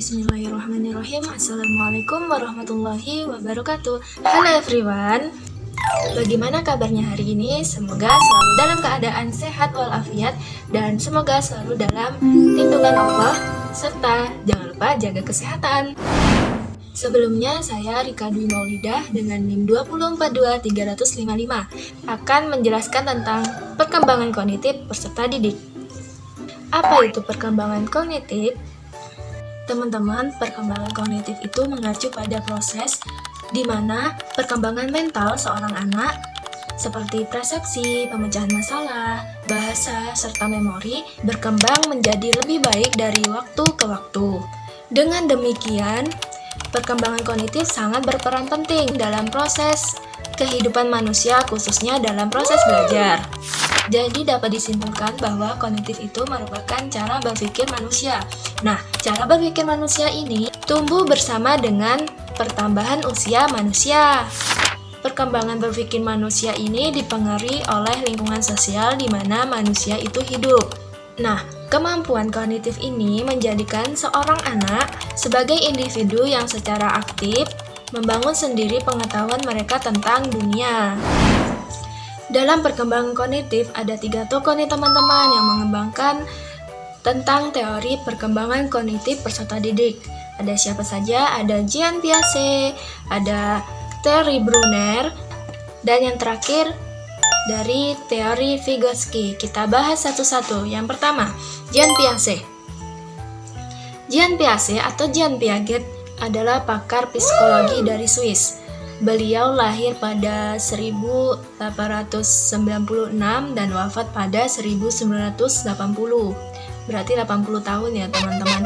Bismillahirrahmanirrahim. Assalamualaikum warahmatullahi wabarakatuh. Halo everyone. Bagaimana kabarnya hari ini? Semoga selalu dalam keadaan sehat walafiat dan semoga selalu dalam lindungan Allah serta jangan lupa jaga kesehatan. Sebelumnya saya Rika Dwi Maulidah dengan NIM 2042355 akan menjelaskan tentang perkembangan kognitif peserta didik. Apa itu perkembangan kognitif? Teman-teman, perkembangan kognitif itu mengacu pada proses di mana perkembangan mental seorang anak seperti persepsi, pemecahan masalah, bahasa, serta memori berkembang menjadi lebih baik dari waktu ke waktu. Dengan demikian, perkembangan kognitif sangat berperan penting dalam proses kehidupan manusia, khususnya dalam proses belajar. Jadi dapat disimpulkan bahwa kognitif itu merupakan cara berpikir manusia. Nah, cara berpikir manusia ini tumbuh bersama dengan pertambahan usia manusia. Perkembangan berpikir manusia ini dipengaruhi oleh lingkungan sosial di mana manusia itu hidup. Nah, kemampuan kognitif ini menjadikan seorang anak sebagai individu yang secara aktif membangun sendiri pengetahuan mereka tentang dunia. Dalam perkembangan kognitif ada 3 tokoh nih teman-teman yang mengembangkan tentang teori perkembangan kognitif peserta didik. Ada siapa saja? Ada Jean Piaget, ada Terry Brunner, dan yang terakhir dari teori Vygotsky. Kita bahas satu-satu. Yang pertama, Jean Piaget. Jean Piaget atau Jean Piaget adalah pakar psikologi dari Swiss. Beliau lahir pada 1896 dan wafat pada 1980. Berarti 80 tahun ya teman-teman.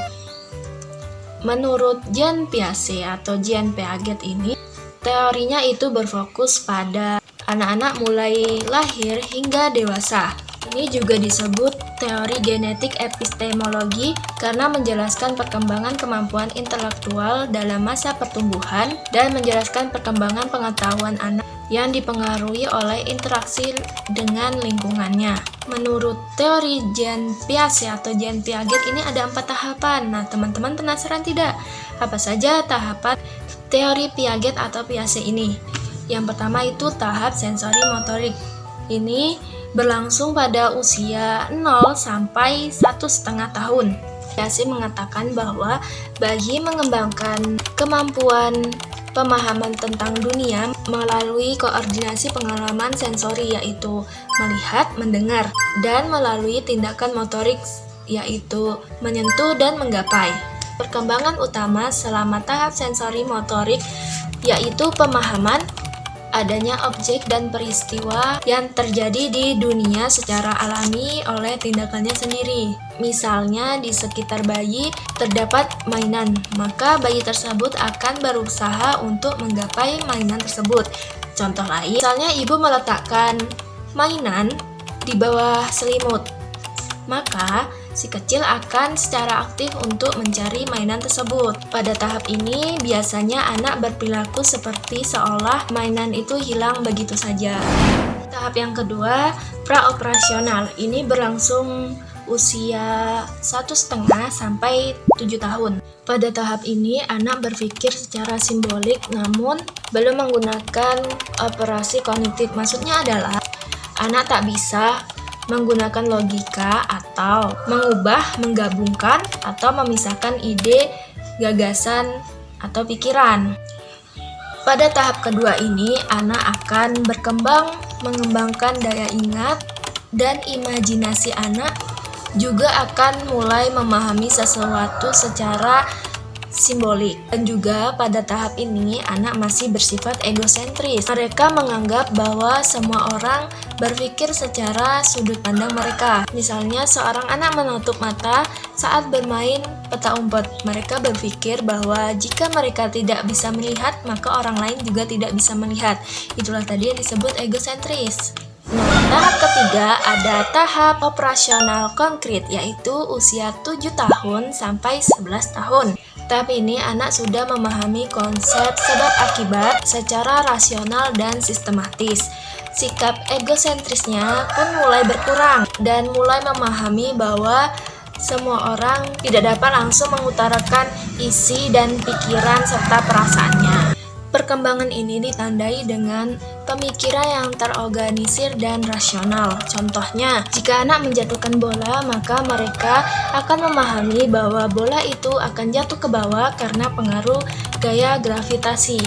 Menurut Jean Piaget atau Jean Piaget ini, teorinya itu berfokus pada anak-anak mulai lahir hingga dewasa. Ini juga disebut teori genetik epistemologi karena menjelaskan perkembangan kemampuan intelektual dalam masa pertumbuhan dan menjelaskan perkembangan pengetahuan anak yang dipengaruhi oleh interaksi dengan lingkungannya. Menurut teori Jean Piaget atau Jean Piaget ini ada 4 tahapan. Nah, teman-teman penasaran tidak? Apa saja tahapan teori Piaget atau Piaget ini? Yang pertama itu tahap sensori motorik. Ini berlangsung pada usia 0 sampai 1,5 tahun. Piaget mengatakan bahwa bayi mengembangkan kemampuan pemahaman tentang dunia melalui koordinasi pengalaman sensori yaitu melihat, mendengar, dan melalui tindakan motorik yaitu menyentuh dan menggapai. Perkembangan utama selama tahap sensori motorik yaitu pemahaman adanya objek dan peristiwa yang terjadi di dunia secara alami oleh tindakannya sendiri. Misalnya di sekitar bayi terdapat mainan, maka bayi tersebut akan berusaha untuk menggapai mainan tersebut. Contoh lain, misalnya ibu meletakkan mainan di bawah selimut, maka si kecil akan secara aktif untuk mencari mainan tersebut. Pada tahap ini, biasanya anak berperilaku seperti seolah mainan itu hilang begitu saja. Tahap yang kedua, praoperasional. Ini berlangsung usia 1,5 sampai 7 tahun. Pada tahap ini, anak berpikir secara simbolik namun belum menggunakan operasi kognitif. Maksudnya adalah anak tak bisa menggunakan logika atau mengubah, menggabungkan, atau memisahkan ide, gagasan, atau pikiran. Pada tahap kedua ini, anak akan berkembang mengembangkan daya ingat dan imajinasi anak juga akan mulai memahami sesuatu secara simbolik. Dan juga pada tahap ini anak masih bersifat egosentris. Mereka menganggap bahwa semua orang berpikir secara sudut pandang mereka. Misalnya seorang anak menutup mata saat bermain peta umpet. Mereka berpikir bahwa jika mereka tidak bisa melihat, maka orang lain juga tidak bisa melihat. Itulah tadi yang disebut egosentris. Nah, tahap ketiga ada tahap operasional konkret yaitu usia 7 tahun sampai 11 tahun. Tahap ini anak sudah memahami konsep sebab akibat secara rasional dan sistematis. Sikap egosentrisnya pun mulai berkurang dan mulai memahami bahwa semua orang tidak dapat langsung mengutarakan isi dan pikiran serta perasaannya. Perkembangan ini ditandai dengan pemikiran yang terorganisir dan rasional. Contohnya, jika anak menjatuhkan bola, maka mereka akan memahami bahwa bola itu akan jatuh ke bawah karena pengaruh gaya gravitasi.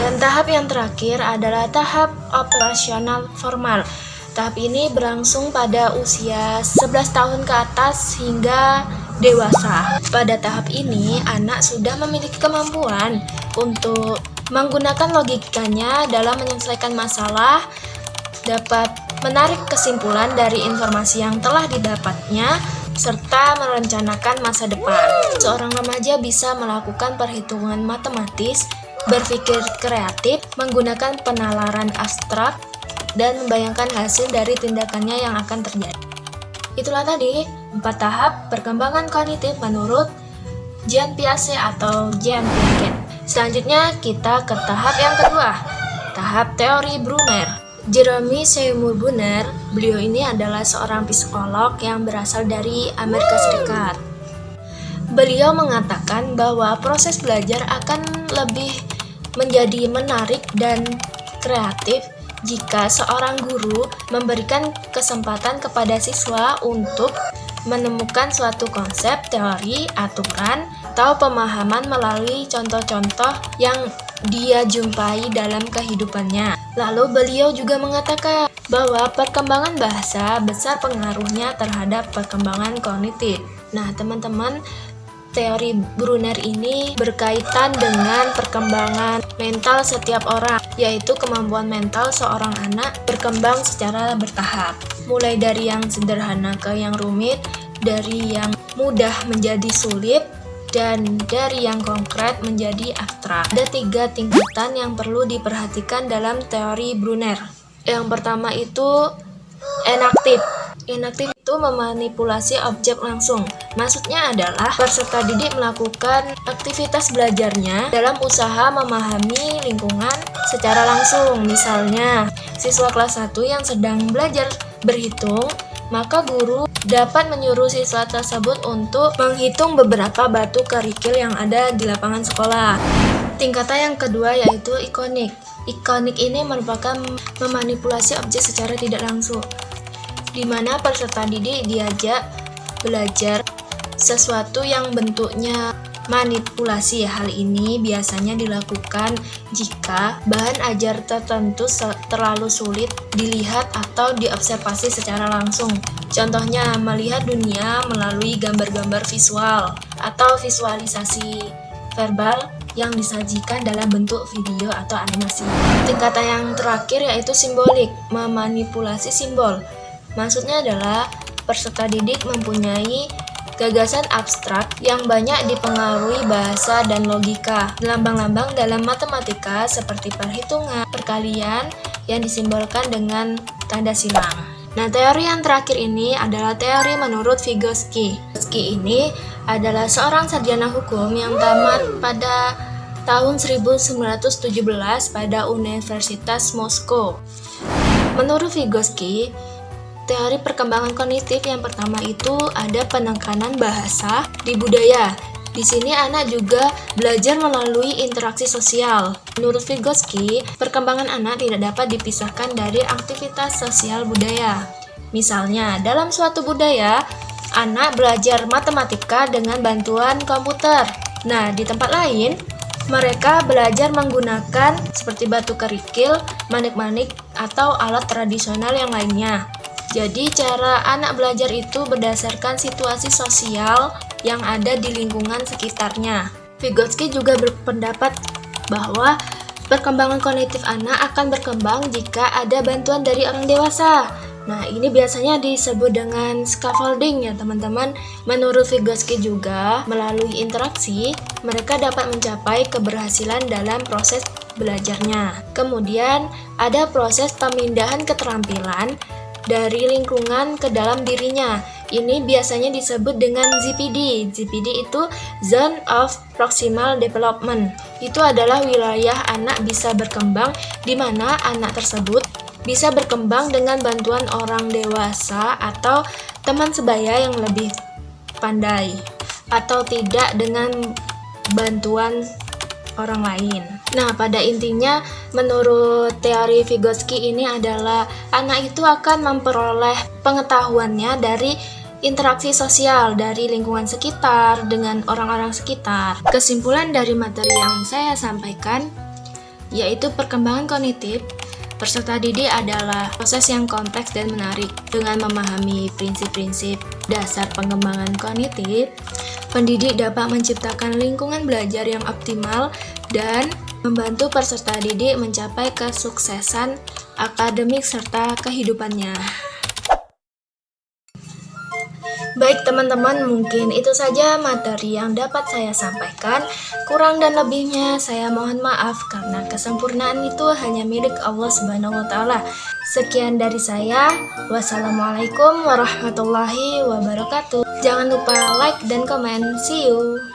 Dan tahap yang terakhir adalah tahap operasional formal. Tahap ini berlangsung pada usia 11 tahun ke atas hingga dewasa. Pada tahap ini, anak sudah memiliki kemampuan untuk menggunakan logikanya dalam menyelesaikan masalah, dapat menarik kesimpulan dari informasi yang telah didapatnya, serta merencanakan masa depan. Seorang remaja bisa melakukan perhitungan matematis, berpikir kreatif, menggunakan penalaran abstrak, dan membayangkan hasil dari tindakannya yang akan terjadi. Itulah tadi 4 tahap perkembangan kognitif menurut Jean Piaget atau Jean Piaget. Selanjutnya kita ke tahap yang kedua, tahap teori Brunner. Jerome Seymour Brunner, beliau ini adalah seorang psikolog yang berasal dari Amerika Serikat. Beliau mengatakan bahwa proses belajar akan lebih menjadi menarik dan kreatif jika seorang guru memberikan kesempatan kepada siswa untuk menemukan suatu konsep, teori, aturan, atau pemahaman melalui contoh-contoh yang dia jumpai dalam kehidupannya. Lalu beliau juga mengatakan bahwa perkembangan bahasa besar pengaruhnya terhadap perkembangan kognitif. Nah, teman-teman, teori Brunner ini berkaitan dengan perkembangan mental setiap orang, yaitu kemampuan mental seorang anak berkembang secara bertahap. Mulai dari yang sederhana ke yang rumit, dari yang mudah menjadi sulit, dan dari yang konkret menjadi abstrak. Ada 3 tingkatan yang perlu diperhatikan dalam teori Brunner. Yang pertama itu enaktif. Enaktif itu memanipulasi objek langsung. Maksudnya adalah peserta didik melakukan aktivitas belajarnya dalam usaha memahami lingkungan secara langsung. Misalnya, siswa kelas 1 yang sedang belajar berhitung, maka guru dapat menyuruh siswa tersebut untuk menghitung beberapa batu kerikil yang ada di lapangan sekolah. Tingkatan yang kedua yaitu ikonik. Ikonik ini merupakan memanipulasi objek secara tidak langsung, di mana peserta didik diajak belajar sesuatu yang bentuknya manipulasi. Hal ini biasanya dilakukan jika bahan ajar tertentu terlalu sulit dilihat atau diobservasi secara langsung. Contohnya, melihat dunia melalui gambar-gambar visual atau visualisasi verbal yang disajikan dalam bentuk video atau animasi. Tingkatan yang terakhir yaitu simbolik, memanipulasi simbol. Maksudnya adalah peserta didik mempunyai gagasan abstrak yang banyak dipengaruhi bahasa dan logika. Lambang-lambang dalam matematika seperti perhitungan, perkalian yang disimbolkan dengan tanda silang. Nah, teori yang terakhir ini adalah teori menurut Vygotsky. Vygotsky ini adalah seorang sarjana hukum yang tamat pada tahun 1917 pada Universitas Moskow. Menurut Vygotsky, teori perkembangan kognitif yang pertama itu ada penekanan bahasa di budaya. Di sini anak juga belajar melalui interaksi sosial. Menurut Vygotsky, perkembangan anak tidak dapat dipisahkan dari aktivitas sosial budaya. Misalnya, dalam suatu budaya, anak belajar matematika dengan bantuan komputer. Nah, di tempat lain, mereka belajar menggunakan seperti batu kerikil, manik-manik, atau alat tradisional yang lainnya. Jadi, cara anak belajar itu berdasarkan situasi sosial yang ada di lingkungan sekitarnya. Vygotsky juga berpendapat bahwa perkembangan kognitif anak akan berkembang jika ada bantuan dari orang dewasa. Nah, ini biasanya disebut dengan scaffolding ya teman-teman. Menurut Vygotsky juga, melalui interaksi, mereka dapat mencapai keberhasilan dalam proses belajarnya. Kemudian, ada proses pemindahan keterampilan dari lingkungan ke dalam dirinya. Ini biasanya disebut dengan ZPD. ZPD itu Zone of Proximal Development. Itu adalah wilayah anak bisa berkembang di mana anak tersebut bisa berkembang dengan bantuan orang dewasa atau teman sebaya yang lebih pandai atau tidak dengan bantuan orang lain. Nah, pada intinya menurut teori Vygotsky ini adalah anak itu akan memperoleh pengetahuannya dari interaksi sosial dari lingkungan sekitar dengan orang-orang sekitar. Kesimpulan dari materi yang saya sampaikan yaitu perkembangan kognitif peserta didik adalah proses yang kompleks dan menarik. Dengan memahami prinsip-prinsip dasar pengembangan kognitif, pendidik dapat menciptakan lingkungan belajar yang optimal dan membantu peserta didik mencapai kesuksesan akademik serta kehidupannya. Baik teman-teman, mungkin itu saja materi yang dapat saya sampaikan. Kurang dan lebihnya saya mohon maaf karena kesempurnaan itu hanya milik Allah Subhanahu wa taala. Sekian dari saya. Wassalamualaikum warahmatullahi wabarakatuh. Jangan lupa like dan komen. See you.